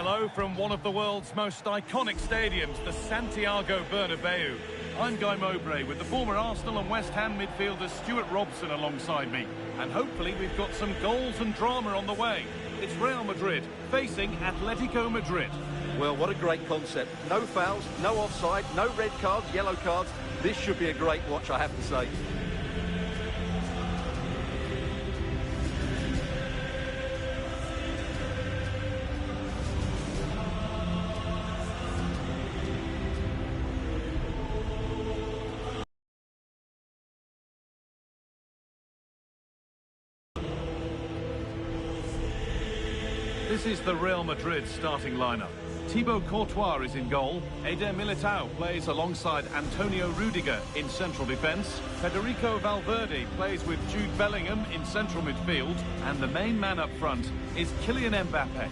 Hello from one of the world's most iconic stadiums, the Santiago Bernabeu. I'm Guy Mowbray with the former Arsenal and West Ham midfielder Stuart Robson alongside me. And hopefully we've got some goals and drama on the way. It's Real Madrid facing Atletico Madrid. Well, what a great concept. No fouls, no offside, no red cards, yellow cards. This should be a great watch, I have to say. This is the Real Madrid starting lineup. Thibaut Courtois is in goal. Eder Militao plays alongside Antonio Rudiger in central defence. Federico Valverde plays with Jude Bellingham in central midfield. And the main man up front is Kylian Mbappe.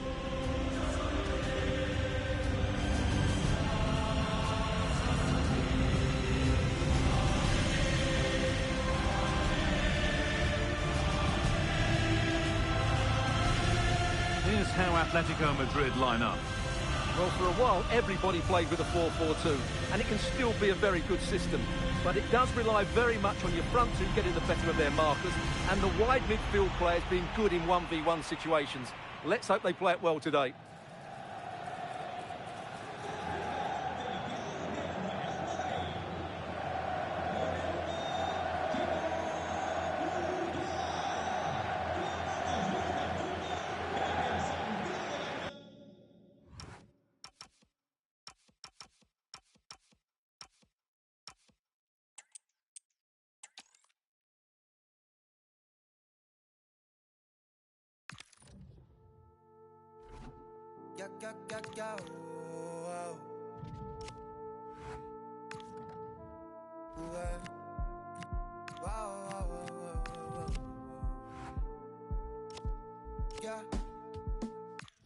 Here's how Atletico Madrid line up. Well, for a while, everybody played with a 4-4-2, and it can still be a very good system. But it does rely very much on your front two getting the better of their markers, and the wide midfield players being good in 1v1 situations. Let's hope they play it well today.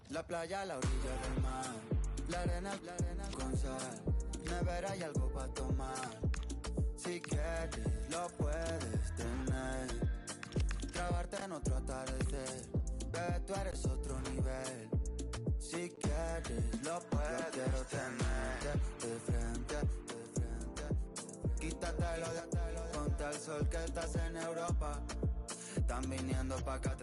La playa a la orilla del mar, la arena con sal, nevera y algo para tomar. Si quieres lo puedes tener, trabarte en otro atardecer, bebé tú eres otro nivel. Si quieres lo puedes, yo quiero tenerte de frente, quítatelo de ponte al sol que estás en Europa, están viniendo pa' acá.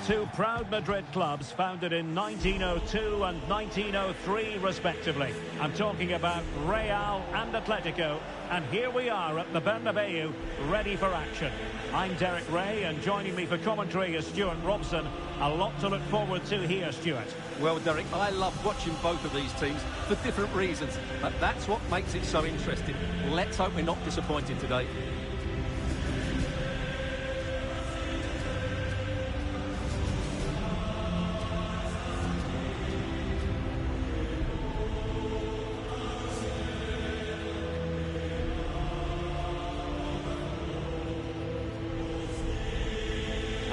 Two proud Madrid clubs founded in 1902 and 1903 respectively. I'm talking about Real and Atletico, and here we are at the Bernabeu, ready for action. I'm Derek Ray, and joining me for commentary is Stuart Robson. A lot to look forward to here, Stuart. Well, Derek, I love watching both of these teams for different reasons, but that's what makes it so interesting. Let's hope we're not disappointed today.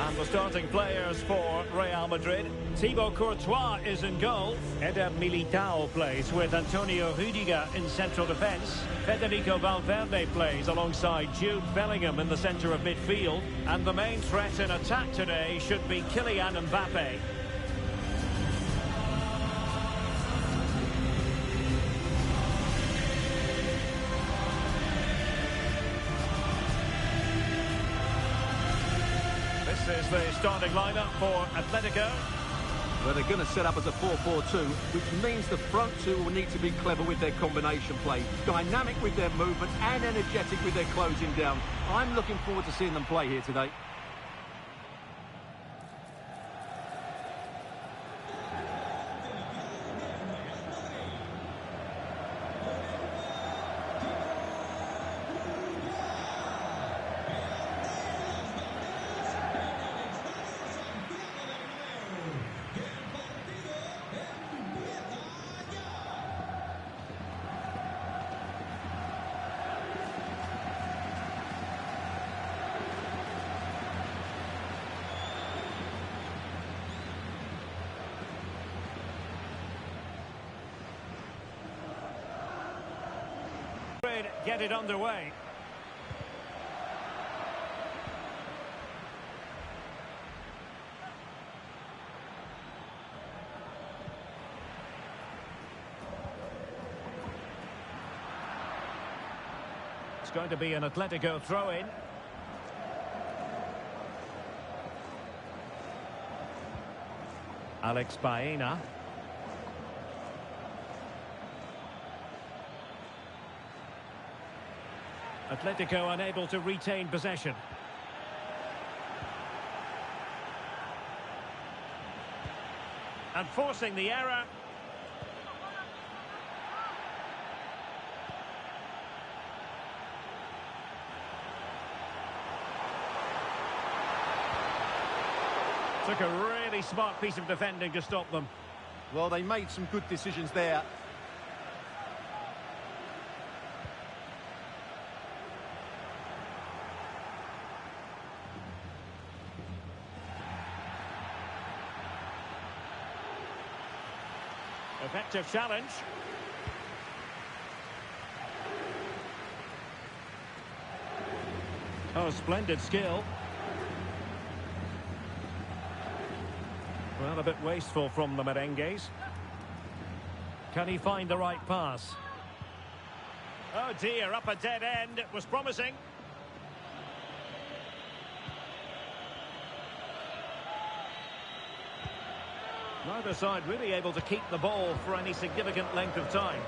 And the starting players for Real Madrid. Thibaut Courtois is in goal. Eder Militao plays with Antonio Rudiger in central defence. Federico Valverde plays alongside Jude Bellingham in the centre of midfield. And the main threat in attack today should be Kylian Mbappe. This is the starting lineup for Atletico. Well, they're going to set up as a 4-4-2, which means the front two will need to be clever with their combination play, dynamic with their movement and energetic with their closing down. I'm looking forward to seeing them play here today. Get it underway. It's going to be an Atletico throw-in. Alex Baena. Atletico unable to retain possession. And forcing the error. Took a really smart piece of defending to stop them. Well, they made some good decisions there. Effective challenge. Oh, splendid skill. Well, a bit wasteful from the merengues. Can he find the right pass? Oh dear, up a dead end. It was promising. Neither side really able to keep the ball for any significant length of time.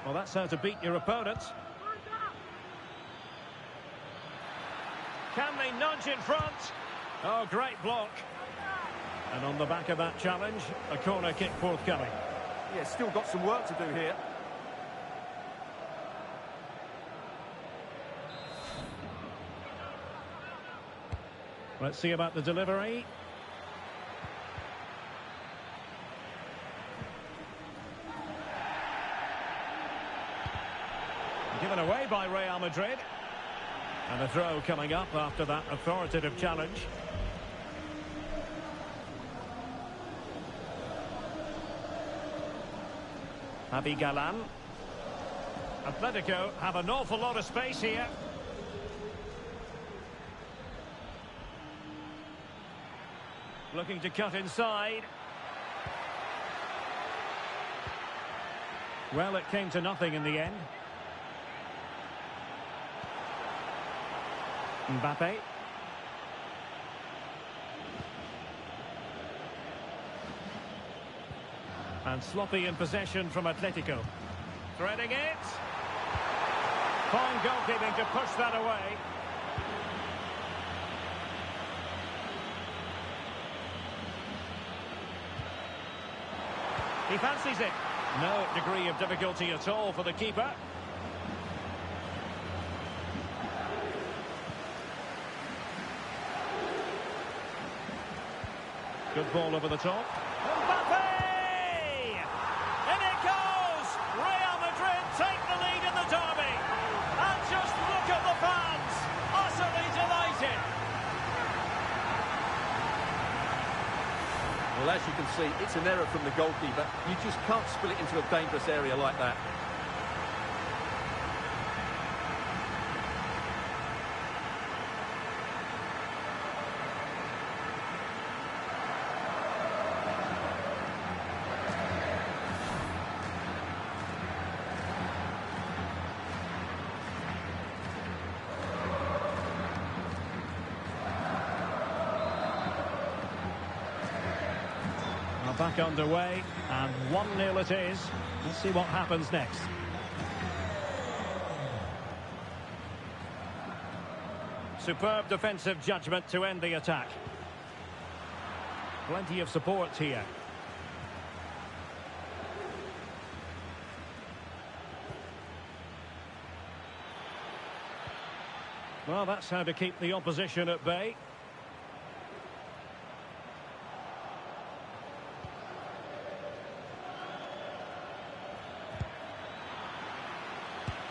Well, that's how to beat your opponents. Can they nudge in front? Oh, great block. And on the back of that challenge, a corner kick forthcoming. Yeah, still got some work to do here. Let's see about the delivery. Given away by Real Madrid. And a throw coming up after that authoritative challenge. Javi Galan. Atletico have an awful lot of space here. Looking to cut inside. Well, it came to nothing in the end. Mbappe. And sloppy in possession from Atletico. Threading it. Fine goalkeeping to push that away. He fancies it. No degree of difficulty at all for the keeper. Good ball over the top. Mbappe! In it goes! Real Madrid take the lead in the derby. And just look at the fans. Utterly delighted. Well, as you can see, it's an error from the goalkeeper. You just can't spill it into a dangerous area like that. Back underway, and 1-0 it is. Let's see what happens next. Superb defensive judgment to end the attack. Plenty of support here. Well, that's how to keep the opposition at bay.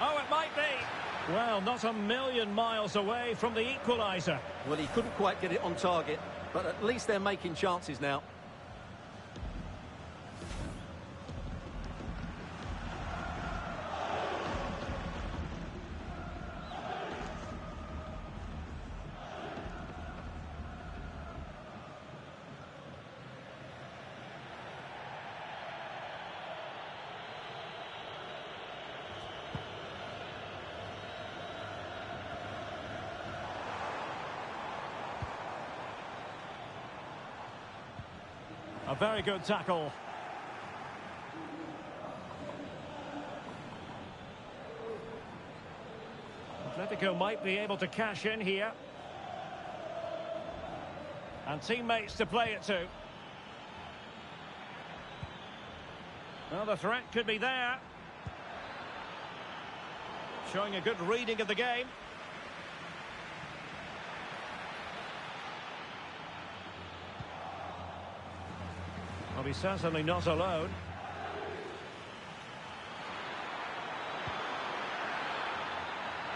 Oh, it might be. Well, not a million miles away from the equaliser. Well, he couldn't quite get it on target, but at least they're making chances now. A very good tackle. Atletico might be able to cash in here. And teammates to play it to. Well, the threat could be there. Showing a good reading of the game. Well, he's certainly not alone.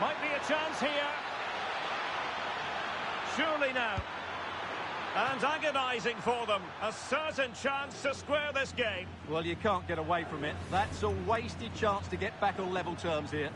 Might be a chance here. Surely now. And agonising for them. A certain chance to square this game. Well, you can't get away from it. That's a wasted chance to get back on level terms here.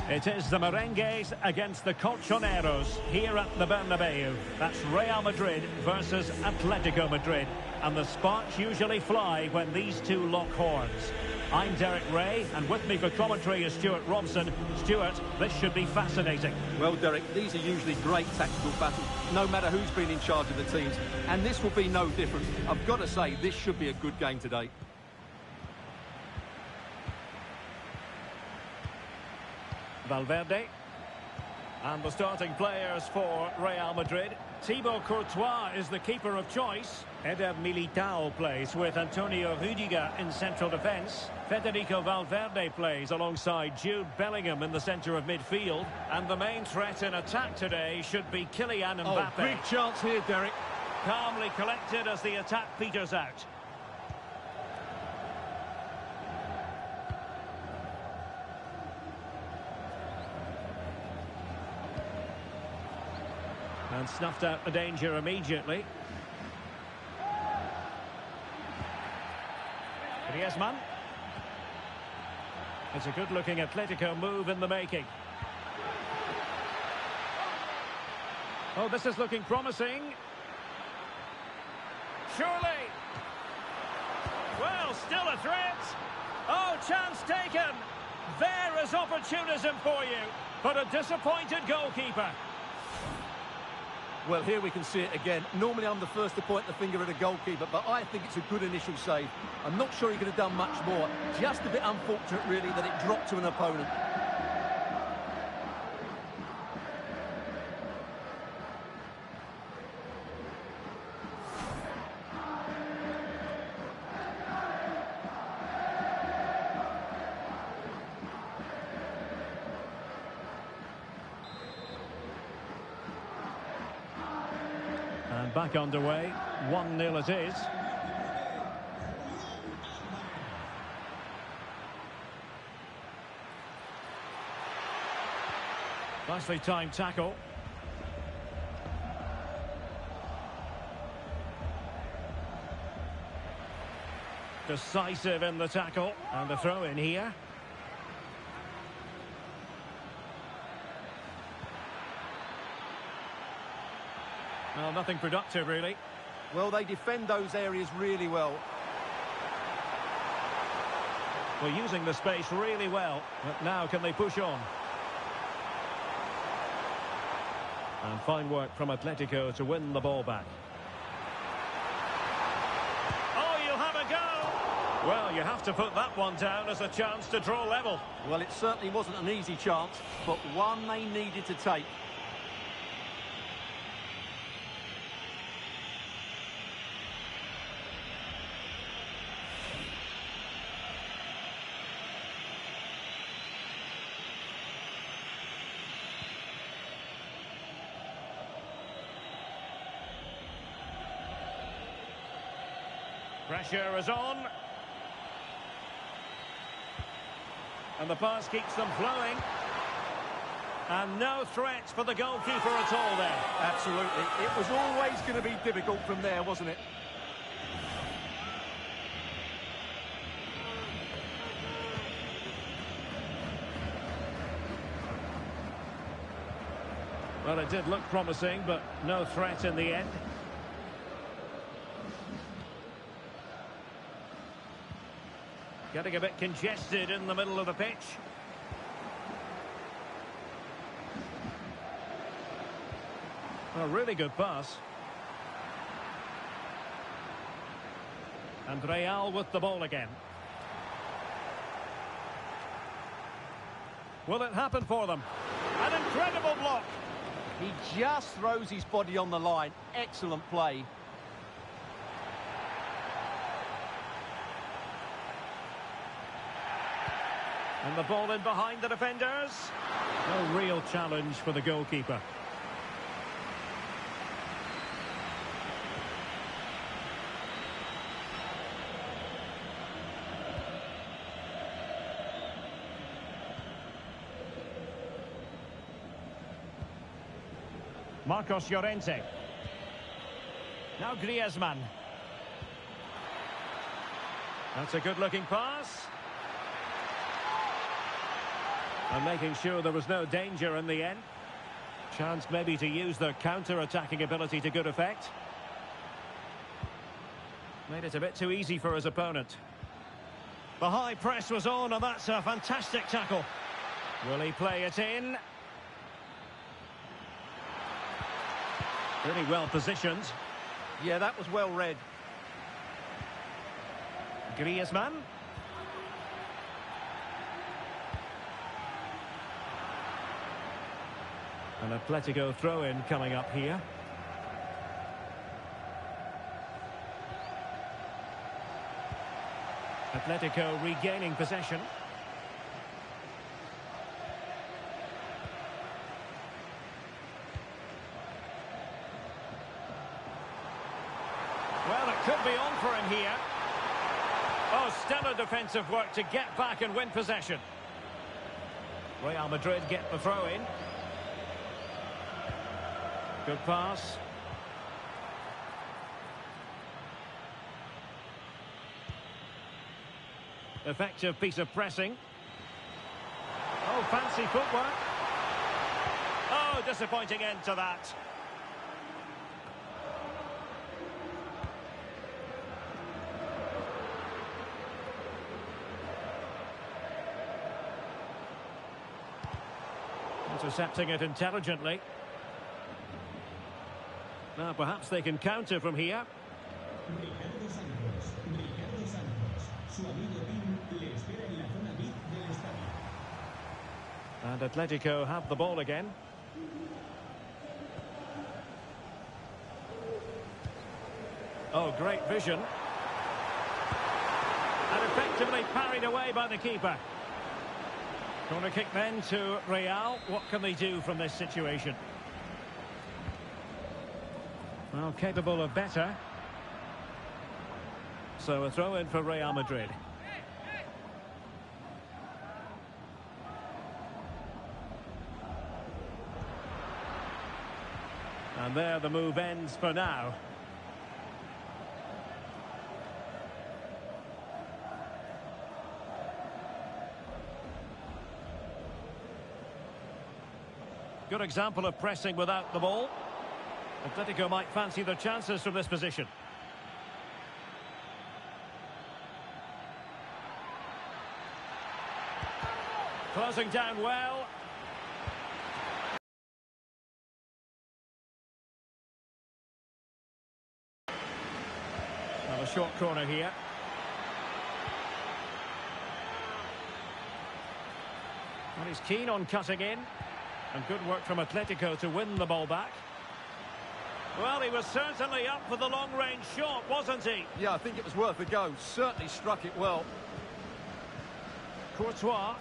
It is the Merengues against the Colchoneros here at the Bernabeu. That's Real Madrid versus Atletico Madrid. And the sparks usually fly when these two lock horns. I'm Derek Ray, and with me for commentary is Stuart Robson. Stuart, this should be fascinating. Well, Derek, these are usually great tactical battles, no matter who's been in charge of the teams. And this will be no different. I've got to say, this should be a good game today. Valverde. And the starting players for Real Madrid. Thibaut Courtois is the keeper of choice. Eder Militao plays with Antonio Rudiger in central defence. Federico Valverde plays alongside Jude Bellingham in the centre of midfield. And the main threat in attack today should be Kylian Mbappe. Oh, big chance here, Derek. Calmly collected as the attack peters out. And snuffed out the danger immediately. Griezmann. It's a good-looking Atletico move in the making. Oh, this is looking promising. Surely. Well, still a threat. Oh, chance taken. There is opportunism for you. But a disappointed goalkeeper. Well, here we can see it again. Normally I'm the first to point the finger at a goalkeeper, but I think it's a good initial save. I'm not sure he could have done much more. Just a bit unfortunate, really, that it dropped to an opponent. And back underway, 1-0 it is. Nicely timed tackle. Decisive in the tackle, and the throw in here. Well, nothing productive, really. Well, they defend those areas really well. Well, using the space really well. But now can they push on? And fine work from Atletico to win the ball back. Oh, you'll have a go! Well, you have to put that one down as a chance to draw level. Well, it certainly wasn't an easy chance, but one they needed to take. Pressure is on. And the pass keeps them flowing. And no threats for the goalkeeper at all there. Absolutely. It was always going to be difficult from there, wasn't it? Well, it did look promising, but no threat in the end. Getting a bit congested in the middle of the pitch. A really good pass. And Real with the ball again. Will it happen for them? An incredible block. He just throws his body on the line. Excellent play. And the ball in behind the defenders. No real challenge for the goalkeeper. Marcos Llorente. Now Griezmann. That's a good-looking pass. And making sure there was no danger in the end. Chance maybe to use their counter-attacking ability to good effect. Made it a bit too easy for his opponent. The high press was on, and that's a fantastic tackle. Will he play it in? Really well positioned. Yeah, that was well read. Griezmann. An Atletico throw-in coming up here. Atletico regaining possession. Well, it could be on for him here. Oh, stellar defensive work to get back and win possession. Real Madrid get the throw-in. Good pass. Effective piece of pressing. Oh, fancy footwork. Oh, disappointing end to that. Intercepting it intelligently. Now perhaps they can counter from here. And Atletico have the ball again. Oh, great vision. And effectively parried away by the keeper. Corner kick then to Real. What can they do from this situation? Well, capable of better. So a throw in for Real Madrid. And there the move ends for now. Good example of pressing without the ball. Atletico might fancy their chances from this position. Closing down well. Well, a short corner here. And he's keen on cutting in. And good work from Atletico to win the ball back. Well, he was certainly up for the long-range shot, wasn't he? Yeah, I think it was worth a go. Certainly struck it well. Courtois.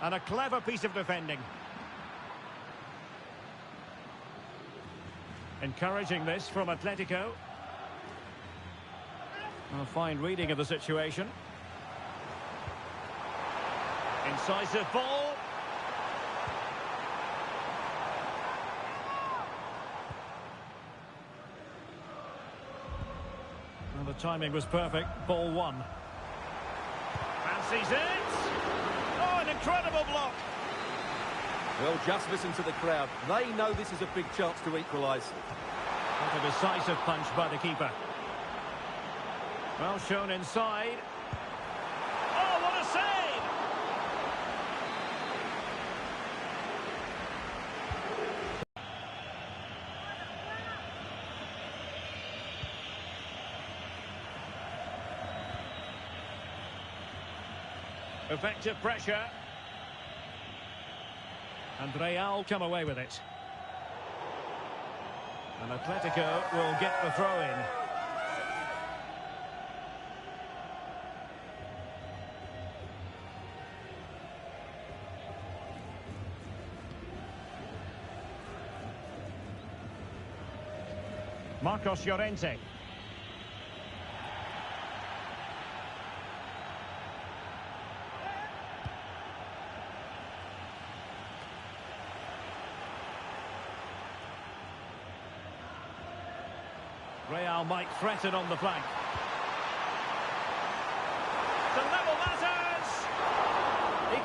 And a clever piece of defending. Encouraging this from Atletico. A fine reading of the situation. Incisive ball. Well, the timing was perfect. Ball one. Fancies it. Oh, an incredible block. Well, just listen to the crowd. They know this is a big chance to equalise. What a decisive punch by the keeper. Well shown inside. Oh, what a save! Effective pressure. And Real come away with it. And Atletico will get the throw-in. Marcos Llorente. Real might threaten on the flank.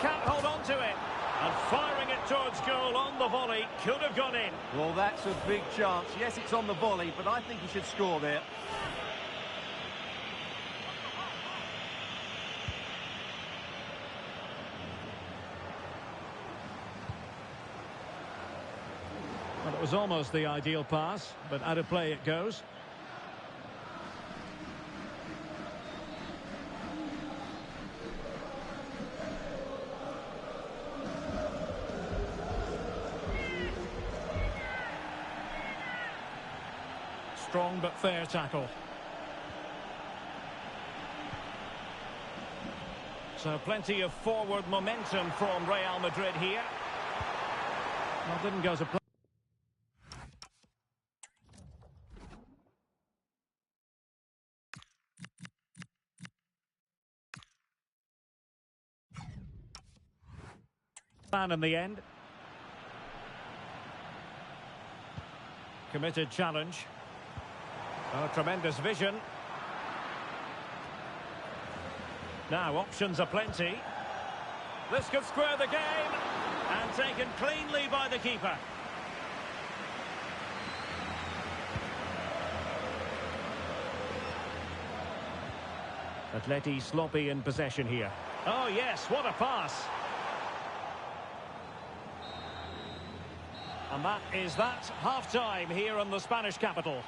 can't hold on to it. And firing it towards goal on the volley. Could have gone in. Well, that's a big chance. Yes, it's on the volley, but I think he should score there. Well, it was almost the ideal pass, but out of play it goes. Strong but fair tackle. So plenty of forward momentum from Real Madrid here. Well, didn't go to plan. In the end. Committed challenge. Oh, tremendous vision. Now options are plenty. This could square the game. And taken cleanly by the keeper. Atleti sloppy in possession here. Oh yes, what a pass. And that is that, half-time here in the Spanish capital.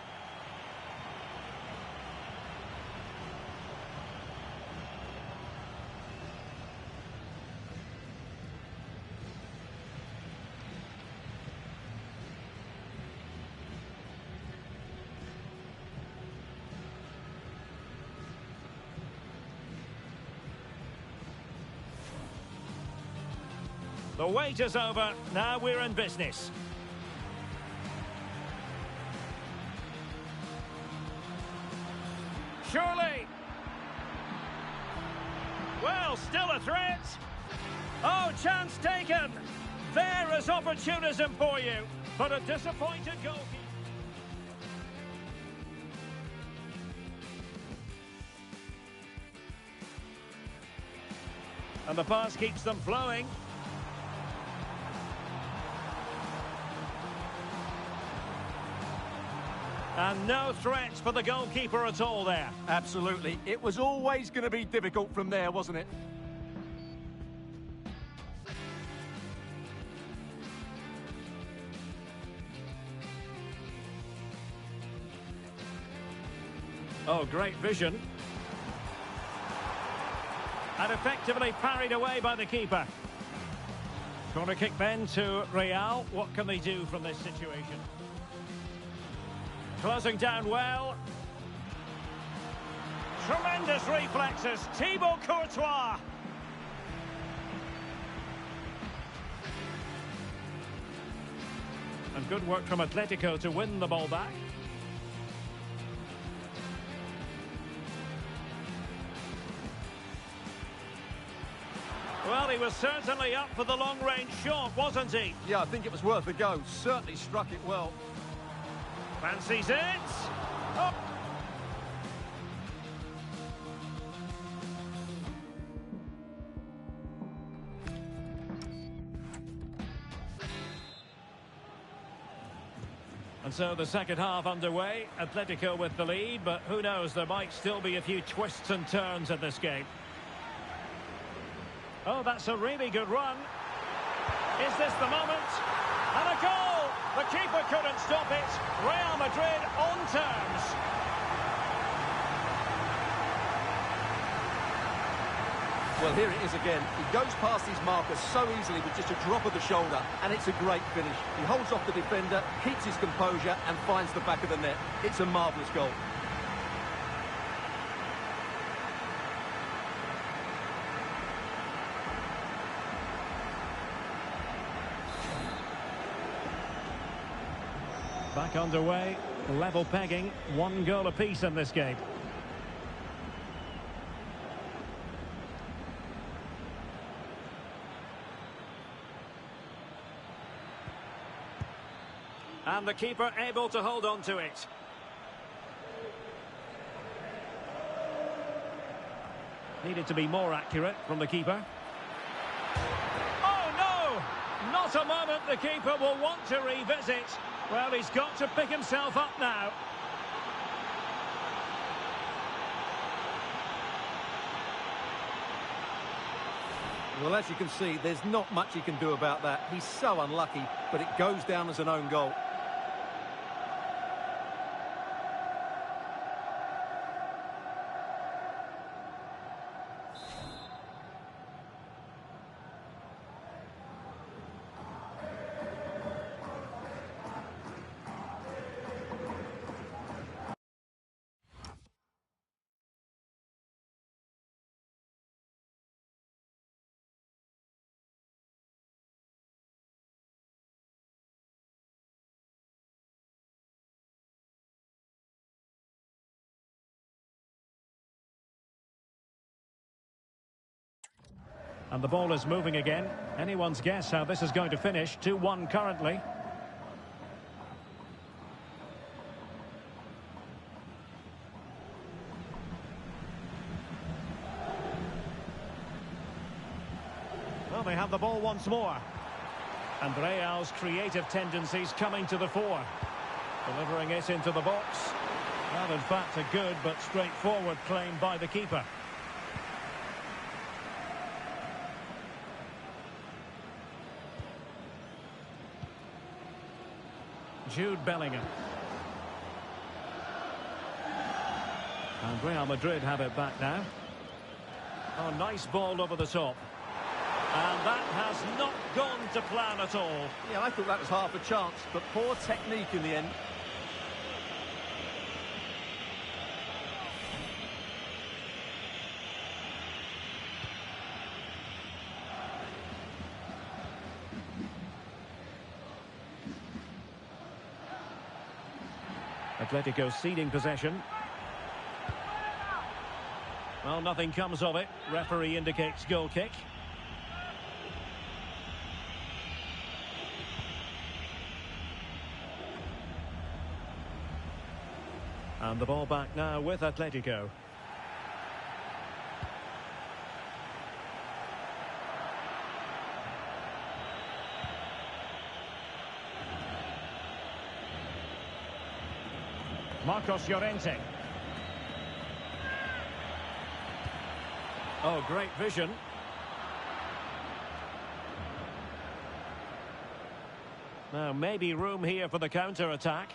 The wait is over, now we're in business. Surely. Well, still a threat. Oh, chance taken. There is opportunism for you, but a disappointed goalkeeper. And the pass keeps them flowing. And no threats for the goalkeeper at all there. Absolutely. It was always going to be difficult from there, wasn't it? Oh, great vision. And effectively parried away by the keeper. Corner kick then to Real. What can they do from this situation? Closing down well. Tremendous reflexes. Thibaut Courtois. And good work from Atletico to win the ball back. Well, he was certainly up for the long-range shot, wasn't he? Yeah, I think it was worth a go. Certainly struck it well. Fancies it. Oh. And so the second half underway. Atletico with the lead, but who knows, there might still be a few twists and turns in this game. Oh, that's a really good run. Is this the moment? And a goal! The keeper couldn't stop it. Real Madrid on terms. Well, here it is again. He goes past his marker so easily with just a drop of the shoulder, and it's a great finish. He holds off the defender, keeps his composure, and finds the back of the net. It's a marvellous goal. Back underway, level pegging, 1 goal apiece in this game. And the keeper able to hold on to it. Needed to be more accurate from the keeper. Not a moment the keeper will want to revisit. Well, he's got to pick himself up now. Well, as you can see, there's not much he can do about that. He's so unlucky, but it goes down as an own goal. And the ball is moving again. Anyone's guess how this is going to finish. 2-1 currently. Well, they have the ball once more. And Real's creative tendencies coming to the fore. Delivering it into the box. Well, in fact, a good but straightforward claim by the keeper. Jude Bellingham. And Real Madrid have it back now. Oh, nice ball over the top. And that has not gone to plan at all. Yeah, I thought that was half a chance, but poor technique in the end. Atletico ceding possession. Well, nothing comes of it. Referee indicates goal kick. And the ball back now with Atletico. Marcos Llorente. Oh, great vision. Now, maybe room here for the counter-attack.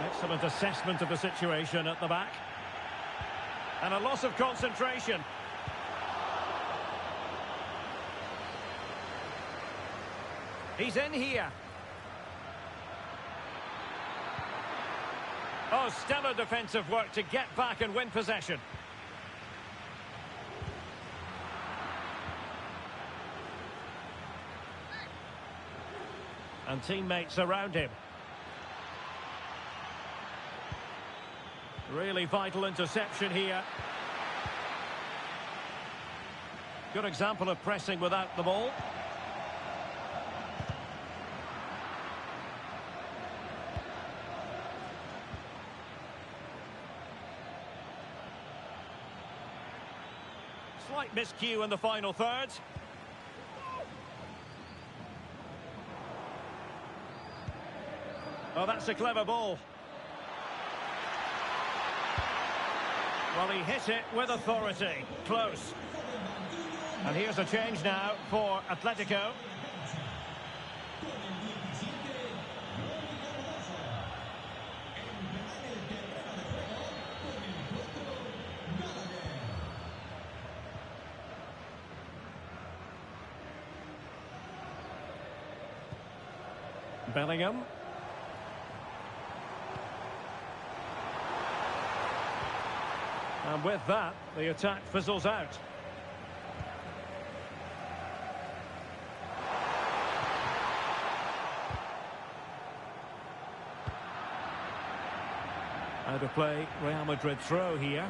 Excellent assessment of the situation at the back. And a loss of concentration. He's in here. Oh, stellar defensive work to get back and win possession. And teammates around him. Really vital interception here. Good example of pressing without the ball. Slight miscue in the final third. Oh, that's a clever ball. Well, he hit it with authority. Close. And here's a change now for Atletico. Bellingham. And with that, the attack fizzles out. Out of play, Real Madrid throw here.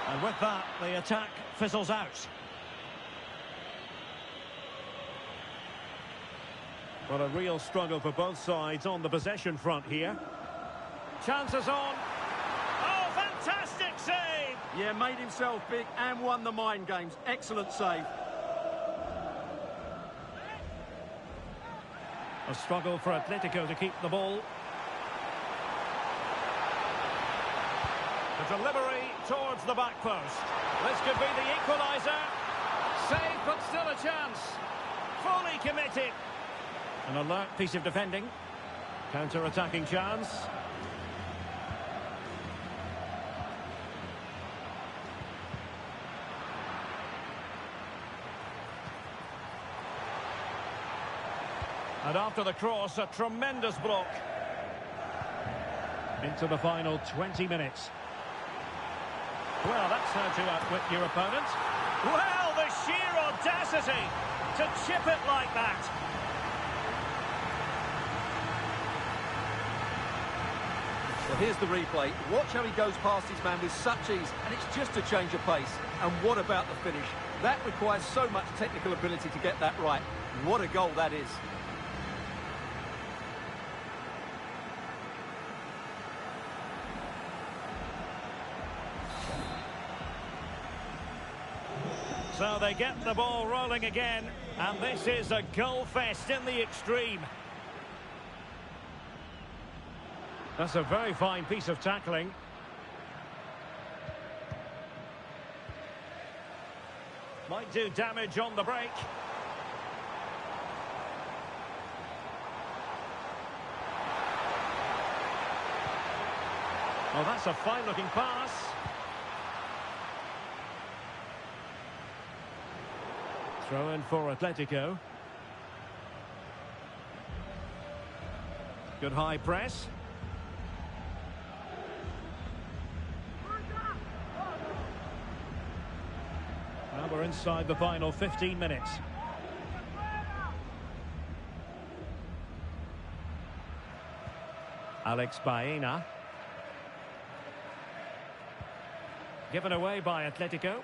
And with that, the attack fizzles out. Well, a real struggle for both sides on the possession front here. Chances on. Oh, fantastic save! Yeah, made himself big and won the mind games. Excellent save. A struggle for Atletico to keep the ball. The delivery towards the back post. This could be the equaliser. Save, but still a chance. Fully committed. An alert piece of defending. Counter-attacking chance. And after the cross, a tremendous block. Into the final 20 minutes. Well, that's how to outwit your opponent. Well, the sheer audacity to chip it like that. Well, here's the replay. Watch how he goes past his man with such ease, and it's just a change of pace. And what about the finish? That requires so much technical ability to get that right. What a goal that is. So they get the ball rolling again, and this is a goal fest in the extreme. That's a very fine piece of tackling. Might do damage on the break. Oh, that's a fine-looking pass. Throw in for Atletico. Good high press. Well, we're inside the final 15 minutes. Alex Baena. Given away by Atletico.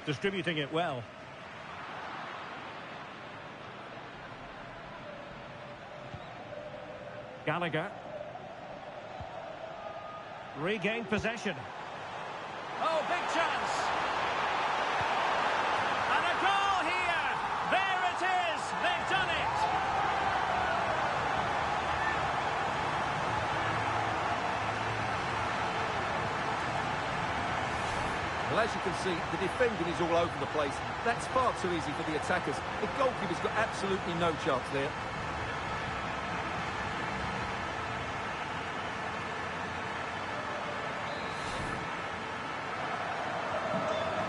Distributing it well. Gallagher. Regained possession. Oh, big chance. And a goal here. There it is. They've done it. Well, as you can see, the defending is all over the place. That's far too easy for the attackers. The goalkeeper's got absolutely no chance there.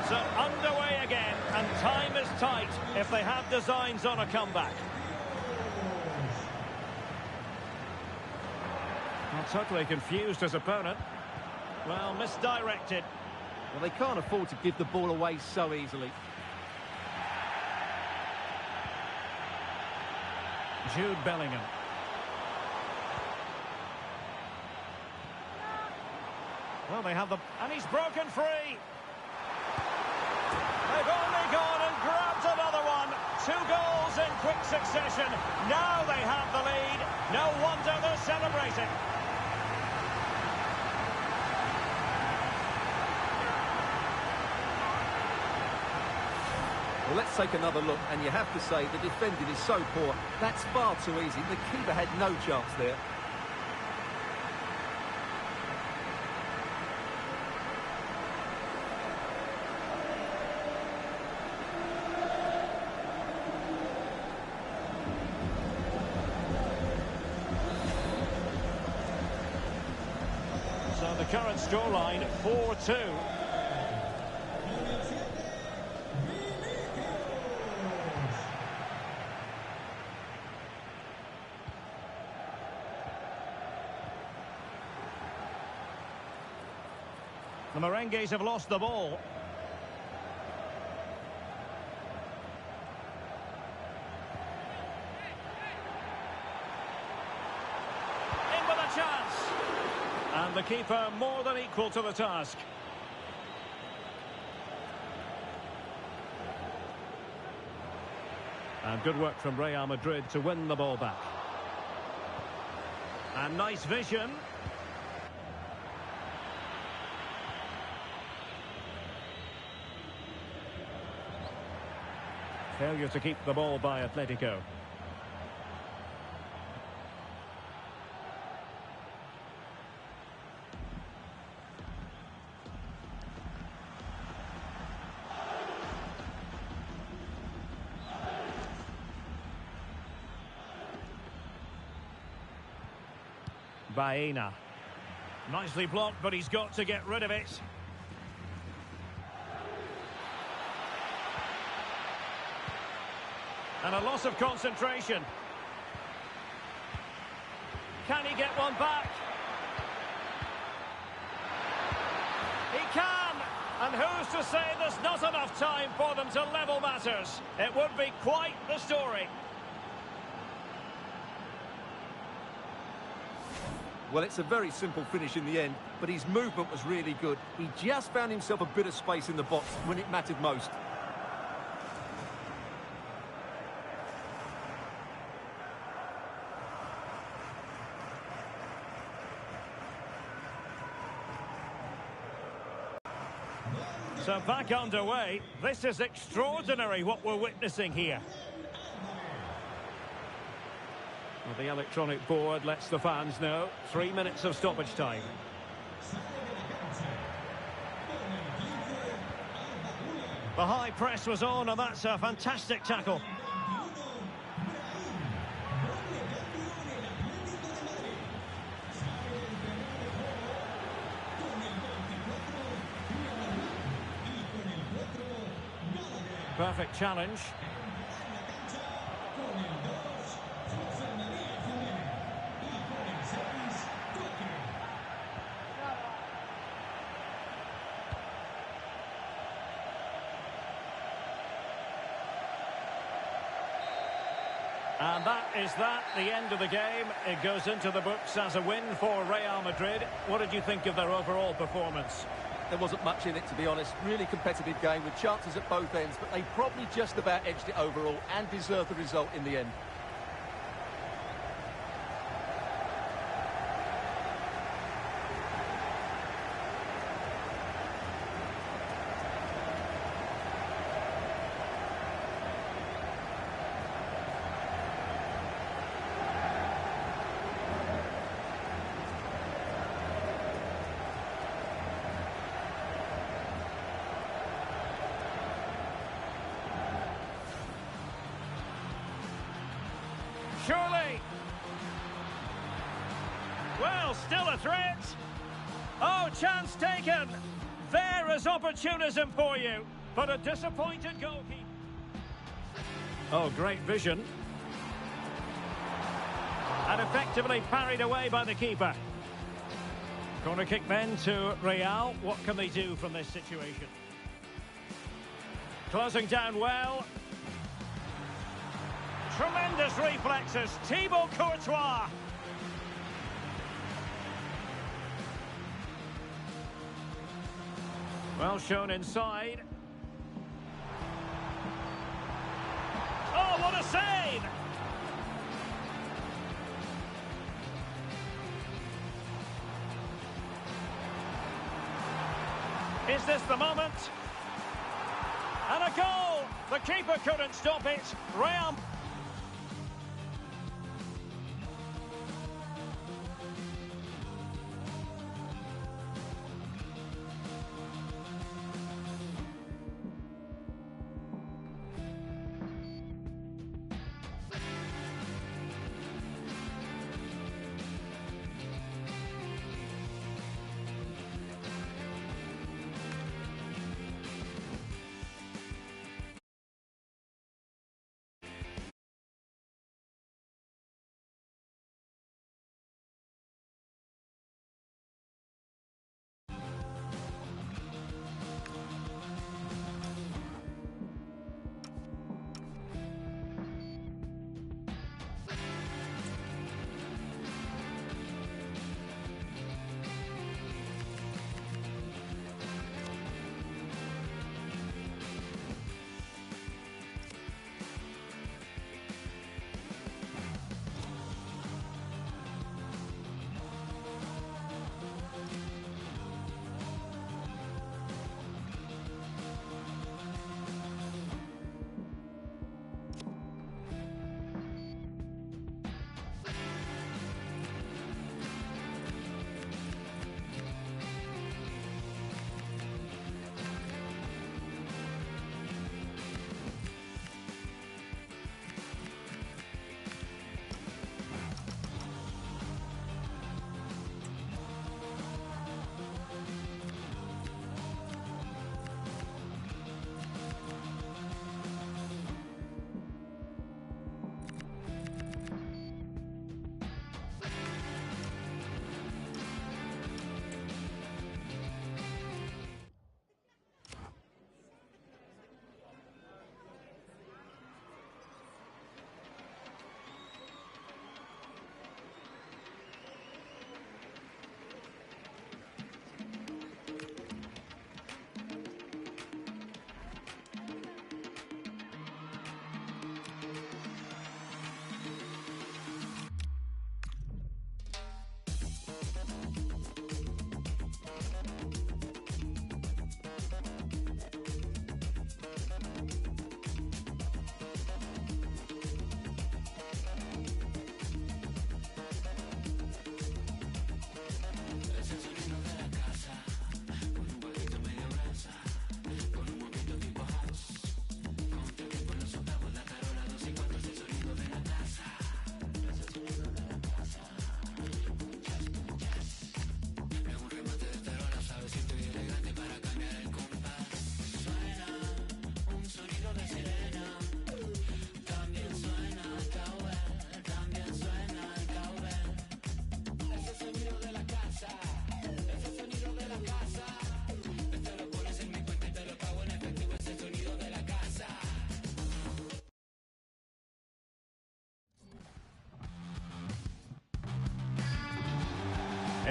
So underway again, and time is tight if they have designs on a comeback. Well, totally confused his opponent. Well, misdirected. Well, they can't afford to give the ball away so easily. Jude Bellingham. Well, they have the... And he's broken free. They've only gone and grabbed another one. 2 goals in quick succession. Now they have the lead. No wonder they're celebrating. Well, let's take another look, and you have to say the defending is so poor. That's far too easy. The keeper had no chance there. So the current scoreline, 4-2. The Merengues have lost the ball. In with a chance. And the keeper more than equal to the task. And good work from Real Madrid to win the ball back. And nice vision. Failure to keep the ball by Atletico. Baena. Nicely blocked, but he's got to get rid of it. And a loss of concentration. Can he get one back? He can! And who's to say there's not enough time for them to level matters? It would be quite the story. Well, it's a very simple finish in the end, but his movement was really good. He just found himself a bit of space in the box when it mattered most. So back underway. This is extraordinary what we're witnessing here. Well, the electronic board lets the fans know 3 minutes of stoppage time. The high press was on, and that's a fantastic tackle. Perfect challenge. And that is the end of the game. It goes into the books as a win for Real Madrid. What did you think of their overall performance? There wasn't much in it, to be honest. Really competitive game with chances at both ends, but they probably just about edged it overall and deserved the result in the end. Surely. Well, still a threat. Oh, chance taken. There is opportunism for you. But a disappointed goalkeeper. Oh, great vision. And effectively parried away by the keeper. Corner kick then to Real. What can they do from this situation? Closing down well. Tremendous reflexes, Thibaut Courtois. Well shown inside. Oh, what a save! Is this the moment? And a goal! The keeper couldn't stop it. Real.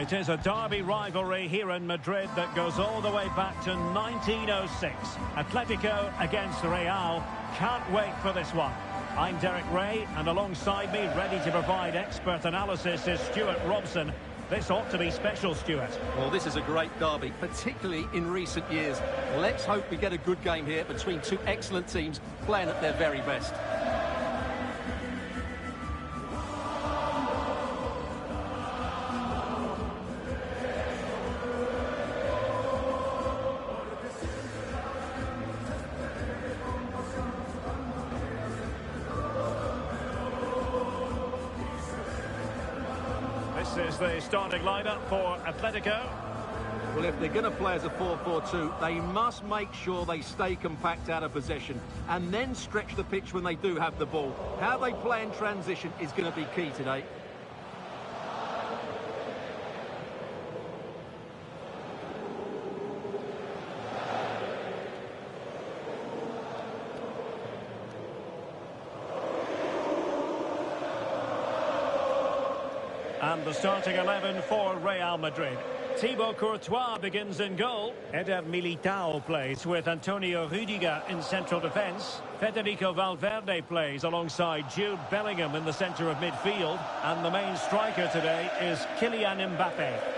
It is a derby rivalry here in Madrid that goes all the way back to 1906. Atletico against Real. Can't wait for this one. I'm Derek Ray, and alongside me, ready to provide expert analysis, is Stuart Robson. This ought to be special, Stuart. Well, this is a great derby, particularly in recent years. Let's hope we get a good game here between two excellent teams playing at their very best. This is the starting lineup for Atletico. Well, if they're going to play as a 4-4-2, they must make sure they stay compact out of possession and then stretch the pitch when they do have the ball. How they play in transition is going to be key today. And the starting 11 for Real Madrid. Thibaut Courtois begins in goal. Eder Militao plays with Antonio Rudiger in central defence. Federico Valverde plays alongside Jude Bellingham in the centre of midfield. And the main striker today is Kylian Mbappe.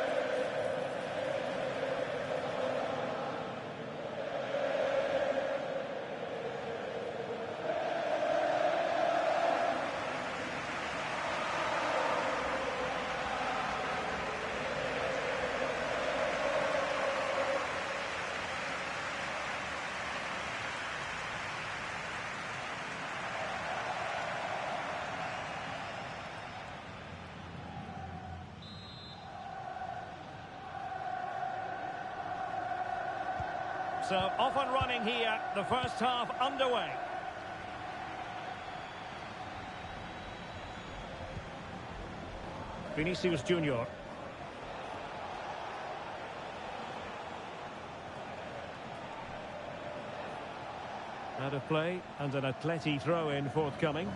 So off and running here, the first half underway. Vinicius Junior. Out of play and an Atleti throw-in forthcoming.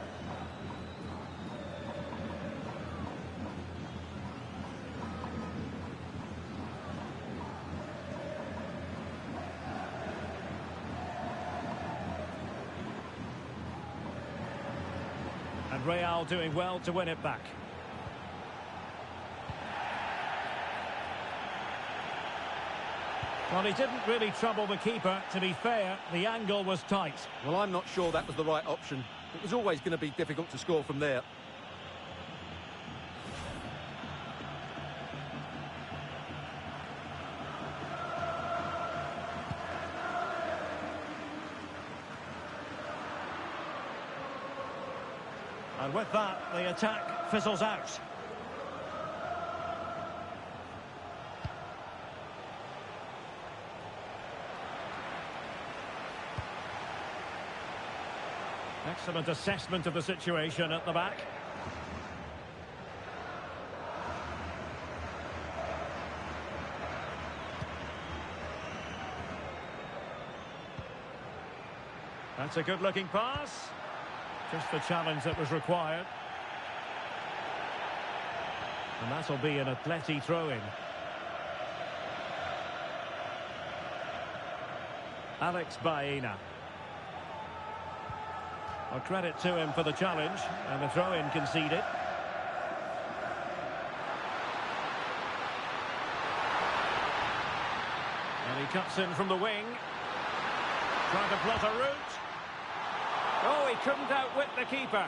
And Real doing well to win it back. Well, he didn't really trouble the keeper. To be fair, the angle was tight. Well, I'm not sure that was the right option. It was always going to be difficult to score from there. And with that, the attack fizzles out. Excellent assessment of the situation at the back. That's a good-looking pass. Just the challenge that was required. And that'll be an Atleti throw-in. Alex Baena. Well, credit to him for the challenge, and the throw-in conceded. And he cuts in from the wing. Trying to plot a route. Oh, he couldn't outwit the keeper.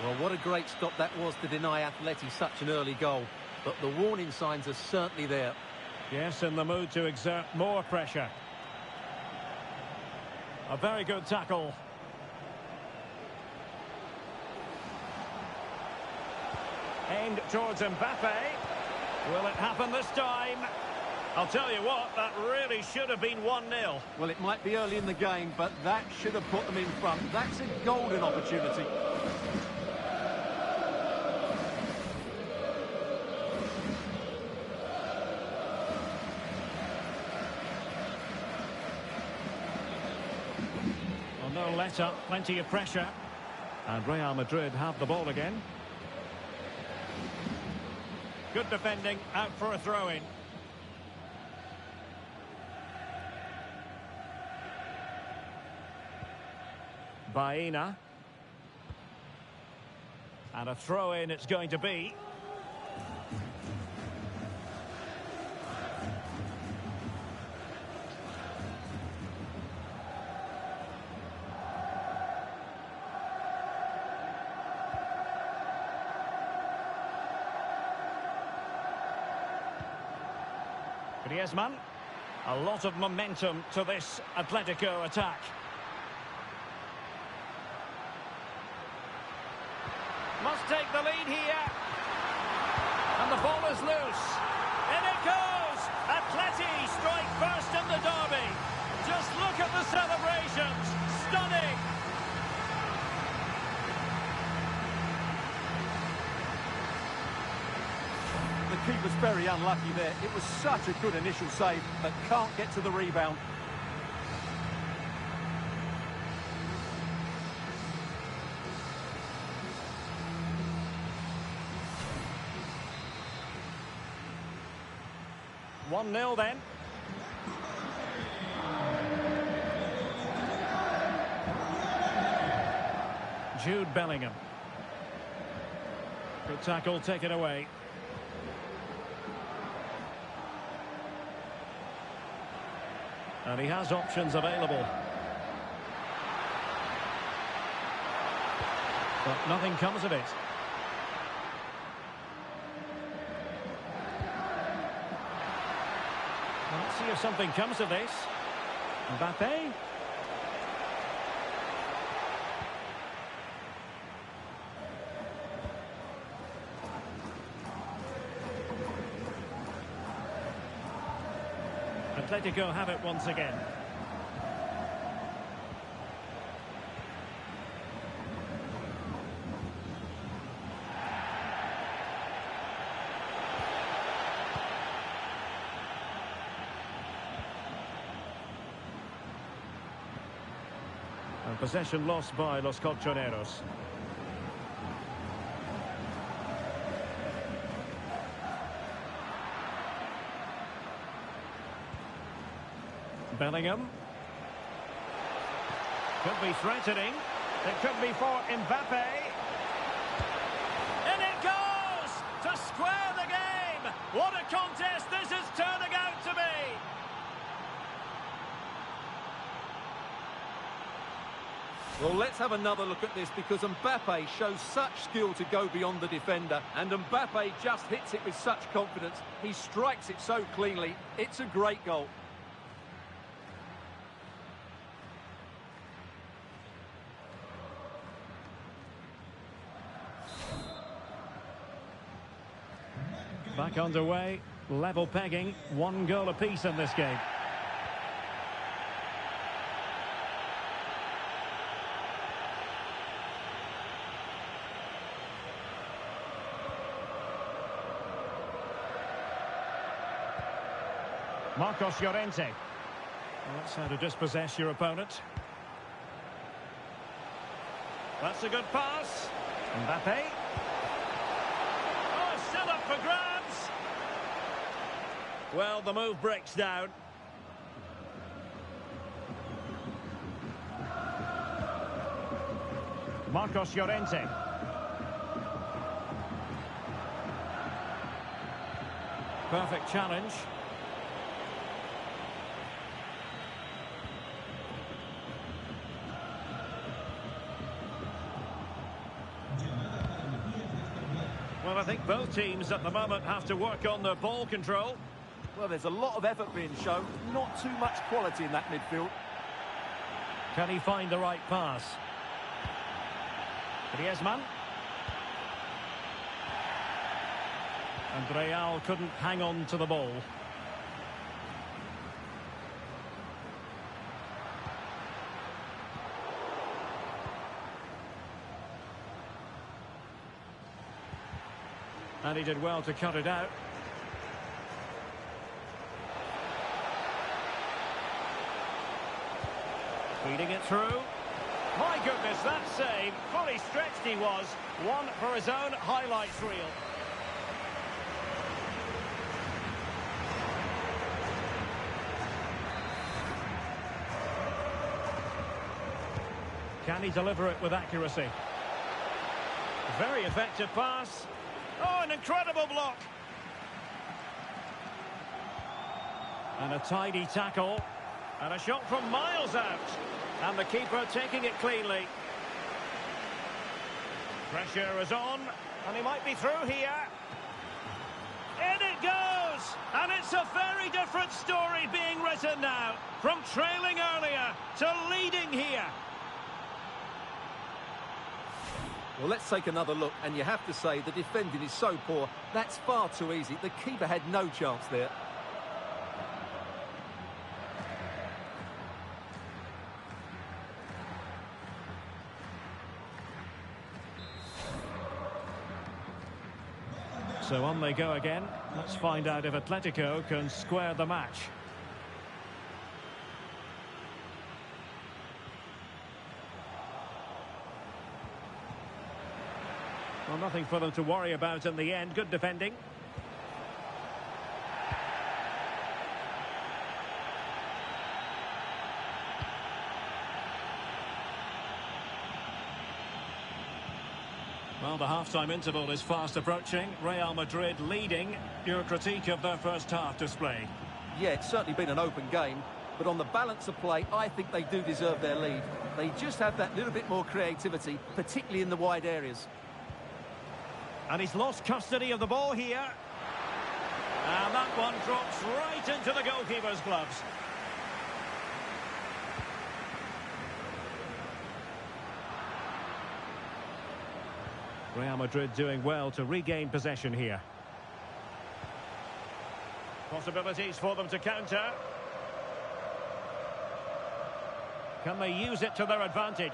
Well, what a great stop that was to deny Atleti such an early goal. But the warning signs are certainly there. Yes, in the mood to exert more pressure. A very good tackle. Aimed towards Mbappe. Will it happen this time? I'll tell you what, that really should have been 1-0. Well, it might be early in the game, but that should have put them in front. That's a golden opportunity. Well, no let-up, plenty of pressure. And Real Madrid have the ball again. Good defending, out for a throw-in. Baena. And a throw-in it's going to be. Griezmann. A lot of momentum to this Atletico attack. Must take the lead here. And the ball is loose. In it goes! Atleti strike first in the derby. Just look at the celebrations. Stunning! The keeper's very unlucky there. It was such a good initial save, but can't get to the rebound. One 0 then. Jude Bellingham. Good tackle taken away. And he has options available. But nothing comes of it. Well, let's see if something comes of this. Mbappe. Atletico have it once again. And possession lost by Los Colchoneros. Bellingham. Could be threatening. It could be for Mbappe. And it goes to square the game. What a contest this is turning out to be. Well, let's have another look at this because Mbappe shows such skill to go beyond the defender. And Mbappe just hits it with such confidence. He strikes it so cleanly. It's a great goal. Back underway, level pegging, 1 goal apiece in this game. Marcos Llorente. Well, that's how to dispossess your opponent. That's a good pass. Mbappe. Oh, still up for grabs. Well, the move breaks down. Marcos Llorente. Perfect challenge. Well, I think both teams at the moment have to work on their ball control. Well, there's a lot of effort being shown, not too much quality in that midfield. Can he find the right pass? Griezmann. And Real couldn't hang on to the ball. And he did well to cut it out. Feeding it through. My goodness, that save. Fully stretched he was. One for his own highlights reel. Can he deliver it with accuracy? Very effective pass. Oh, an incredible block. And a tidy tackle. And a shot from miles out. And the keeper taking it cleanly. Pressure is on. And he might be through here. In it goes! And it's a very different story being written now. From trailing earlier to leading here. Well, let's take another look, and you have to say the defending is so poor. That's far too easy. The keeper had no chance there. So on they go again. Let's find out if Atletico can square the match. Well, nothing for them to worry about in the end. Good defending. Well, the half-time interval is fast approaching. Real Madrid leading. Your critique of their first half display? Yeah, it's certainly been an open game, but on the balance of play, I think they do deserve their lead. They just have that little bit more creativity, particularly in the wide areas. And he's lost custody of the ball here. And that one drops right into the goalkeeper's gloves. Real Madrid doing well to regain possession here. Possibilities for them to counter. Can they use it to their advantage?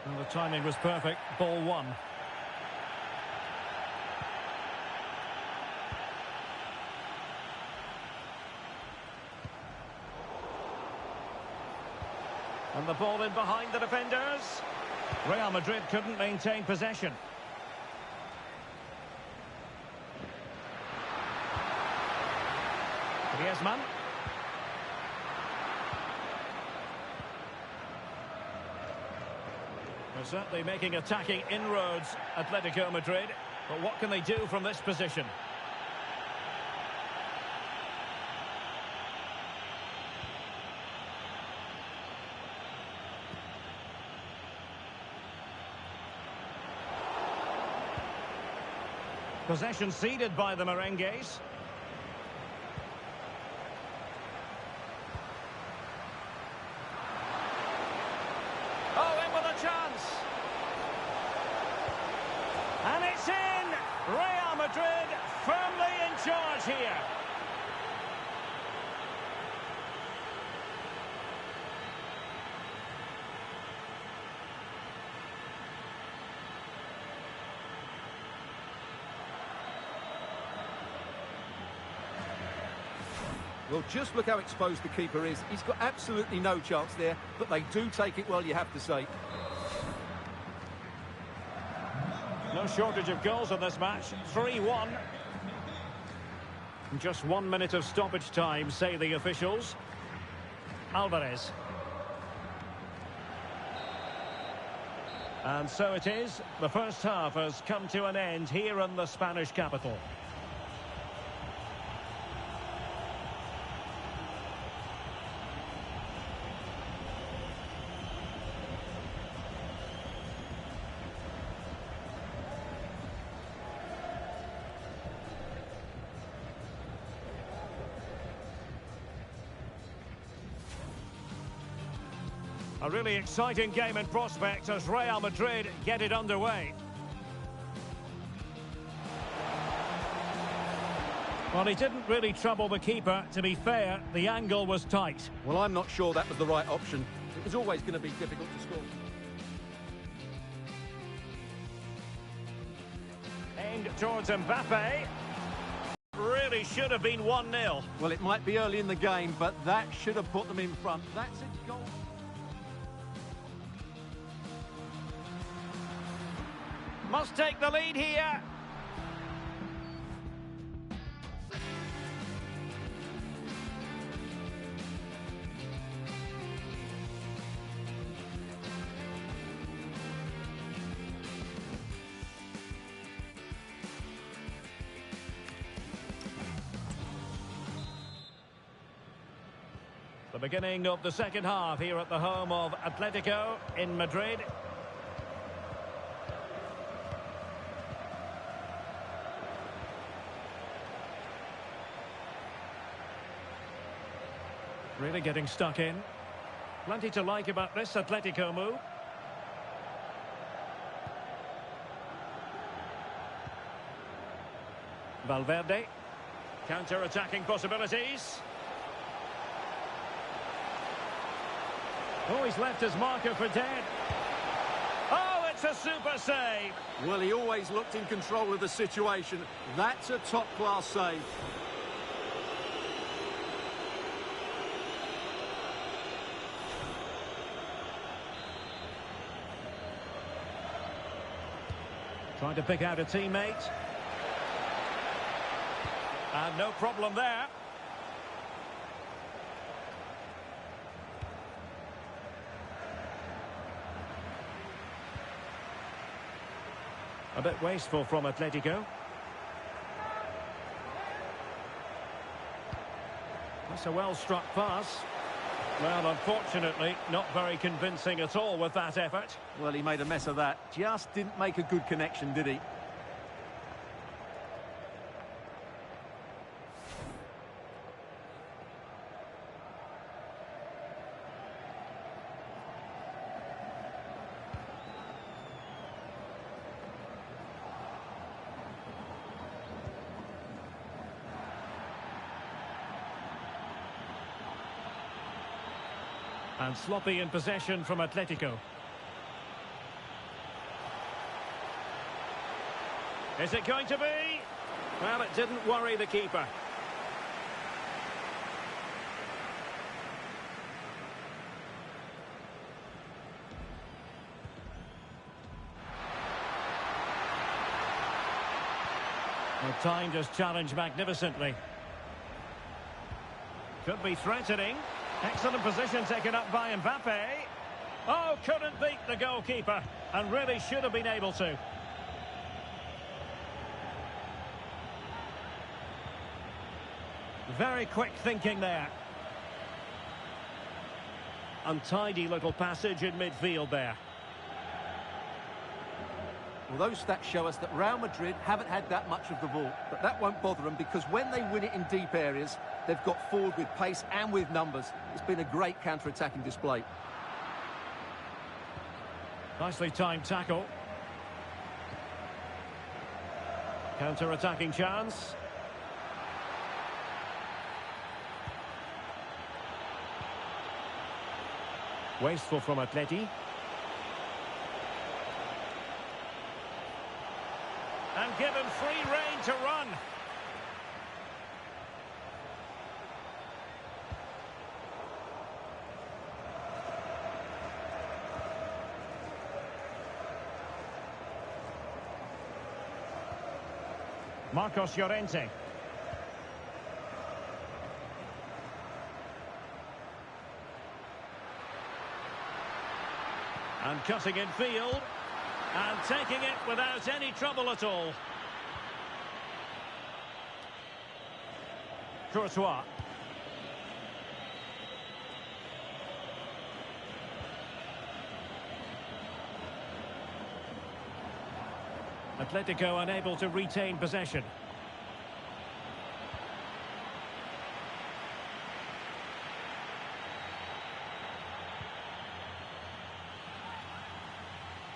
And the timing was perfect. Ball one. And the ball in behind the defenders. Real Madrid couldn't maintain possession. Griezmann. They're certainly making attacking inroads, Atletico Madrid. But what can they do from this position? Possession ceded by the Merengues. Oh, in with a chance. And it's in. Real Madrid firmly in charge here. Well, just look how exposed the keeper is. He's got absolutely no chance there, but they do take it well, you have to say. No shortage of goals in this match. 3-1. Just 1 minute of stoppage time, say the officials. Alvarez. And so it is. The first half has come to an end here in the Spanish capital. A really exciting game in prospect as Real Madrid get it underway. Well, he didn't really trouble the keeper. To be fair, the angle was tight. Well, I'm not sure that was the right option. It was always going to be difficult to score. Aimed towards Mbappe. Really should have been 1-0. Well, it might be early in the game, but that should have put them in front. That's a goal. Must take the lead here. beginning of the second half here at the home of Atletico in Madrid. Really getting stuck in. Plenty to like about this Atletico move. Valverde. Counter-attacking possibilities. Oh, he's left his marker for dead. Oh, it's a super save. Well, he always looked in control of the situation. That's a top-class save. Trying to pick out a teammate. And no problem there. A bit wasteful from Atletico. That's a well-struck pass. Well, unfortunately, not very convincing at all with that effort. Well, he made a mess of that. Just didn't make a good connection, did he? And sloppy in possession from Atletico. Is it going to be? Well, it didn't worry the keeper. Well, timed his challenge magnificently. Could be threatening. Excellent position taken up by Mbappe. Oh, couldn't beat the goalkeeper, and really should have been able to. Very quick thinking there. Untidy little passage in midfield there. Well, those stats show us that Real Madrid haven't had that much of the ball, but that won't bother them because when they win it in deep areas, they've got forward with pace and with numbers. It's been a great counter-attacking display. Nicely timed tackle. Counter-attacking chance. Wasteful from Atleti. And given free rein to run. Marcos Llorente. And cutting in field. And taking it without any trouble at all. Courtois. Atletico unable to retain possession.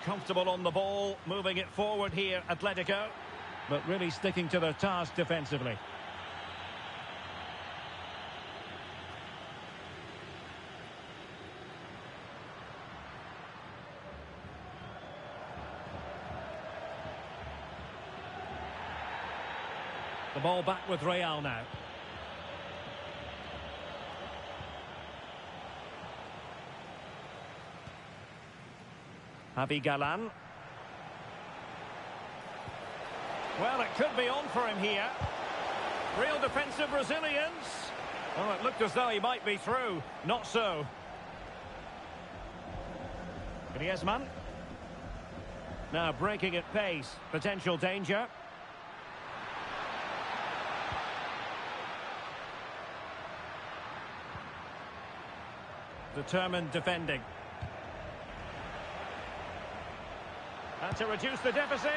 Comfortable on the ball, moving it forward here, Atletico, but really sticking to their task defensively. The ball back with Real now. Javi Galan. Well, it could be on for him here. Real defensive resilience. Oh, it looked as though he might be through. Not so. Griezmann. Now breaking at pace. Potential danger. Determined defending. And to reduce the deficit.